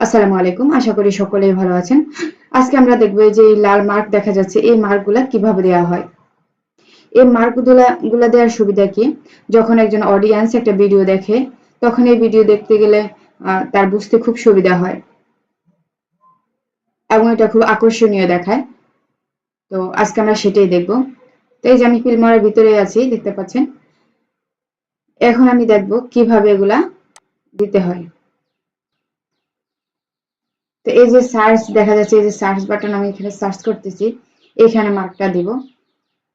আসসালামু আলাইকুম, আশা করি সকলেই ভালো আছেন। আজকে আমরা দেখব এই যে এই লাল মার্ক দেখা যাচ্ছে, এই মার্কগুলা কিভাবে দেওয়া হয়। এই মার্কগুলা দেওয়ার সুবিধা কি? যখন একজন অডিয়েন্স একটা ভিডিও দেখে, তখন এই ভিডিও দেখতে গেলে তার বুঝতে খুব সুবিধা হয় এবং এটা খুব আকর্ষণীয় দেখায়। তো আজকে আমরা সেটাই দেখব। তো এই যে আমি ফিল্মোরার ভিতরে আছি, দেখতে পাচ্ছেন। এখন আমি দেখব কিভাবে এগুলা দিতে হয়। তো এই যে সার্চ দেখা যাচ্ছে, এই যে সার্চ বাটন, আমি এখানে সার্চ করতেছি, এখানে মার্কটা দিব।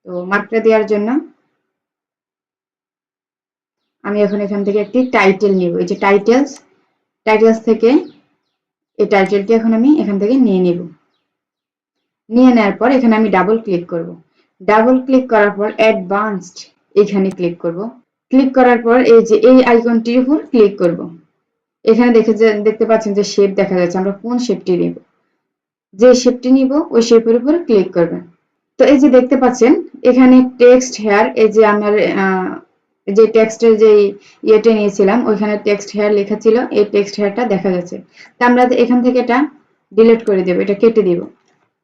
তো মার্কটা দেওয়ার জন্য আমি এখন এখান থেকে একটি টাইটেল নিব। এই যে টাইটেলস থেকে এই টাইটেলটি এখন আমি এখান থেকে নিয়ে নিব। নিয়ে নেওয়ার পর এখানে আমি ডাবল ক্লিক করব। ডাবল ক্লিক করার পর অ্যাডভান্সড এখানে ক্লিক করব। ক্লিক করার পর এই যে এই আইকনটির উপর ক্লিক করব। এখানে দেখতে পাচ্ছেন যে শেপ দেখা যাচ্ছে, আমরা কোন শেপটি নিব। যে শেপটি নিব ওই শেপের উপর ক্লিক করবেন। তো এই যে দেখতে পাচ্ছেন এখানে টেক্সট হেয়ার, এই যে আমার যে টেক্সটের যে ইয়েটা নিয়েছিলাম ওইখানে টেক্সট হেয়ার লেখা ছিল, এই টেক্সট হেয়ারটা দেখা যাচ্ছে। তা আমরা এখান থেকে এটা ডিলিট করে দেব, এটা কেটে দিব।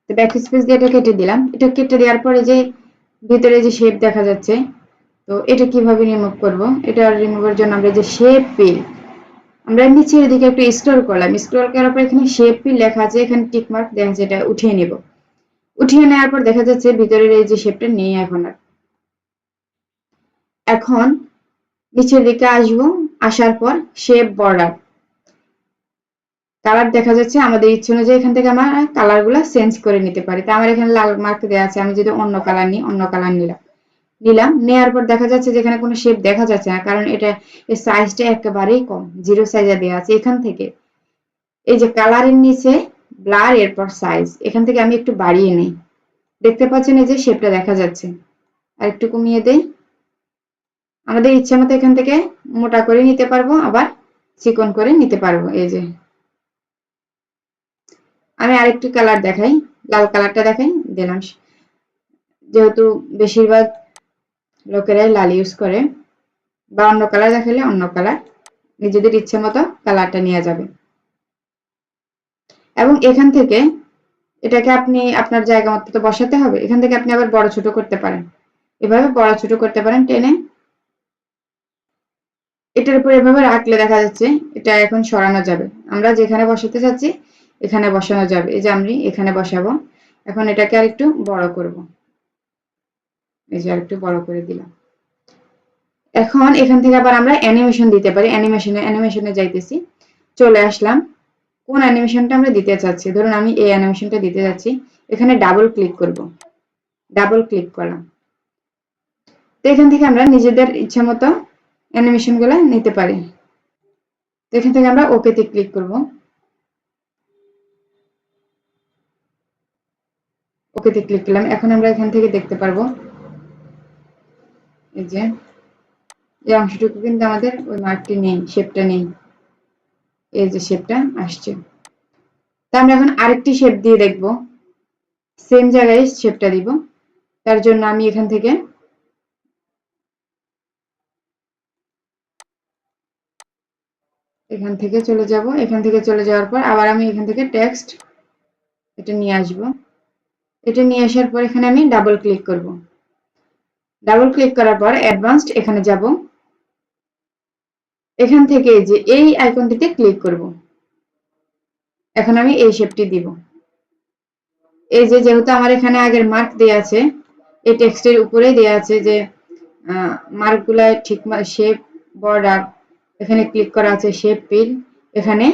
তো ব্যাক স্পেস দিয়ে এটা কেটে দিলাম। এটা কেটে দেওয়ার পরে যে ভিতরে যে শেপ দেখা যাচ্ছে, তো এটা কিভাবে রিমুভ করব? এটা রিমুভের জন্য আমরা যে শেপ পিল, আমরা নিচের দিকে একটু স্ক্রল করলাম, স্ক্রল করার পর এখানে শেপ পিল লেখা আছে, এখানে টিক মার্ক দেখা যাচ্ছে, এটা উঠিয়ে নেব। উঠিয়ে নেওয়ার পর দেখা যাচ্ছে ভিতরের এই যে শেপটা নেই এখন আর। এখন নিচের দিকে আসবো, আসার পর শেপ বর্ডার কালার দেখা যাচ্ছে, আমাদের ইচ্ছে অনুযায়ী এখান থেকে আমরা কালার গুলা চেঞ্জ করে নিতে পারি। তো আমার এখানে লাল মার্ক দেওয়া আছে, আমি যদি অন্য কালার নিই, অন্য কালার নিলাম। নেওয়ার পর দেখা যাচ্ছে যে এখানে কোনো শেপ দেখা যাচ্ছে না, কারণ এটা এই সাইজটা একেবারেই কম, 0 সাইজে দেওয়া আছে। এখান থেকে এই যে কালারের নিচে ব্লার, এরপর সাইজ, এখান থেকে আমি একটু বাড়িয়ে নিই। দেখতে পাচ্ছেন এই যে শেপটা দেখা যাচ্ছে। আর একটু কমিয়ে দেই। আমাদের ইচ্ছা মতো এখান থেকে মোটা করে নিতে পারবো, আবার চিকন করে নিতে পারবো। এই যে আমি আরেকটু কালার দেখাই, লাল কালারটা দেখাই দিলাম। যেহেতু বেশিরভাগ লোকেরাই লাল ইউজ করে, বা অন্য কালার দেখালে অন্য কালার, নিজেদের ইচ্ছে মতো কালারটা নিয়ে যাবে। এবং এখান থেকে এটাকে আপনি আপনার জায়গা মতো তো বসাতে হবে, এখান থেকে আপনি আবার বড় ছোট করতে পারেন। এভাবে বড় ছোট করতে পারেন টেনে। এটার উপর এভাবে রাখলে দেখা যাচ্ছে এটা এখন সরানো যাবে। আমরা যেখানে বসাতে চাচ্ছি এখানে বসানো যাবে। এই যে আমি এখানে বসাবো। এখন এটাকে আর একটু বড় করব। এই যে আর একটু বড় করে দিলাম। এখন এখান থেকে আবার আমরা অ্যানিমেশন দিতে পারি। অ্যানিমেশনে যাইতেছি, চলে আসলাম। কোন অ্যানিমেশনটা আমরা দিতে চাচ্ছি, ধরুন আমি এই অ্যানিমেশনটা দিতে যাচ্ছি। এখানে ডাবল ক্লিক করব। ডাবল ক্লিক করলাম। তো এখান থেকে আমরা নিজেদের ইচ্ছা মতো অ্যানিমেশন গুলো নিতে পারি। তো এখান থেকে আমরা ওকেতে ক্লিক করব। ওকেতে ক্লিক করলাম। এখন আমরা এখান থেকে দেখতে পারবো এই যে এই অংশটুকু কিন্তু আমাদের ওই মার্কটি নেই, শেপটা নেই। এই যে শেপটা আসছে। তা আমরা এখন আরেকটি শেপ দিয়ে দেখব, সেম জায়গায় শেপটা দিব। তার জন্য আমি এখান থেকে চলে যাব। এখান থেকে চলে যাওয়ার পর আবার আমি এখান থেকে টেক্সট এটা নিয়ে আসব। এটা নিয়ে আসার পর এখানে আমি ডাবল ক্লিক করব। ডাবল ক্লিক করার পর অ্যাডভান্সড এখানে যাব। এখান থেকে যে এই আইকনটিতে ক্লিক করব। এখন আমি এই শেপটি দিব। এই যে যেহেতু আমার এখানে আগের মার্ক দেয়া আছে, এই টেক্সটের উপরেই দেয়া আছে যে মার্কগুলা ঠিক শেপ বর্ডার, এখানে ক্লিক করা আছে শেপ ফিল, এখানে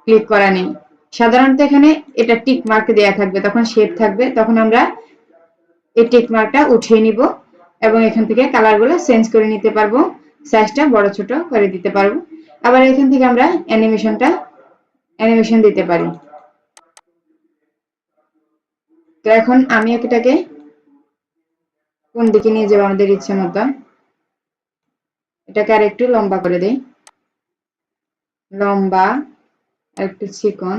ক্লিক করা নেই। সাধারণত এখানে এটা টিক মার্ক দেয়া থাকবে, তখন শেপ থাকবে, তখন আমরা এই টিক মার্কটা উঠিয়ে নিব এবং এখান থেকে কালারগুলো চেঞ্জ করে নিতে পারবো, সাইজটা বড় ছোট করে দিতে পারবো। আবার এখান থেকে আমরা অ্যানিমেশন দিতে পারি। তো এখন আমি এটাকে কোন দিকে নিয়ে যাবো আমাদের ইচ্ছে মতো, এটাকে আর একটু লম্বা করে দেই, লম্বা, আর একটু চিকন,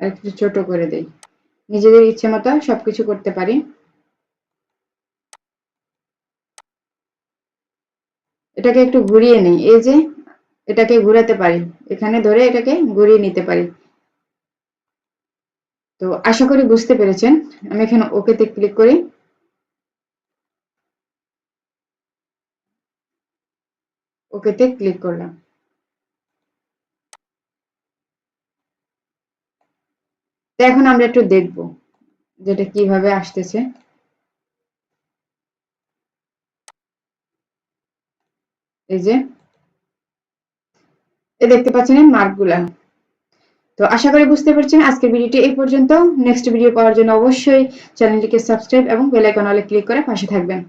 আর একটু ছোট করে দেই। নিজেদের ইচ্ছে মতো সবকিছু করতে পারি। এটাকে একটু ঘুরিয়ে নেই, এই যে এটাকে ঘুরাতে পারি, এখানে ধরে এটাকে ঘুরিয়ে নিতে পারি। তো আশা করি বুঝতে পেরেছেন। আমি এখানে ওকেতে ক্লিক করি। ওকেতে ক্লিক করলাম। তো এখন আমরা একটু দেখব যেটা কিভাবে আসতেছে। এই যে দেখতে পাচ্ছেন মার্কগুলা। তো আশা করি বুঝতে পারছেন। আজকের ভিডিওটি এই পর্যন্ত। নেক্সট ভিডিও পাওয়ার জন্য অবশ্যই চ্যানেলটিকে সাবস্ক্রাইব এবং বেল আইকন অলে ক্লিক করে পাশে থাকবেন।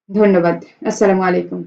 ধন্যবাদ। আসসালামু আলাইকুম।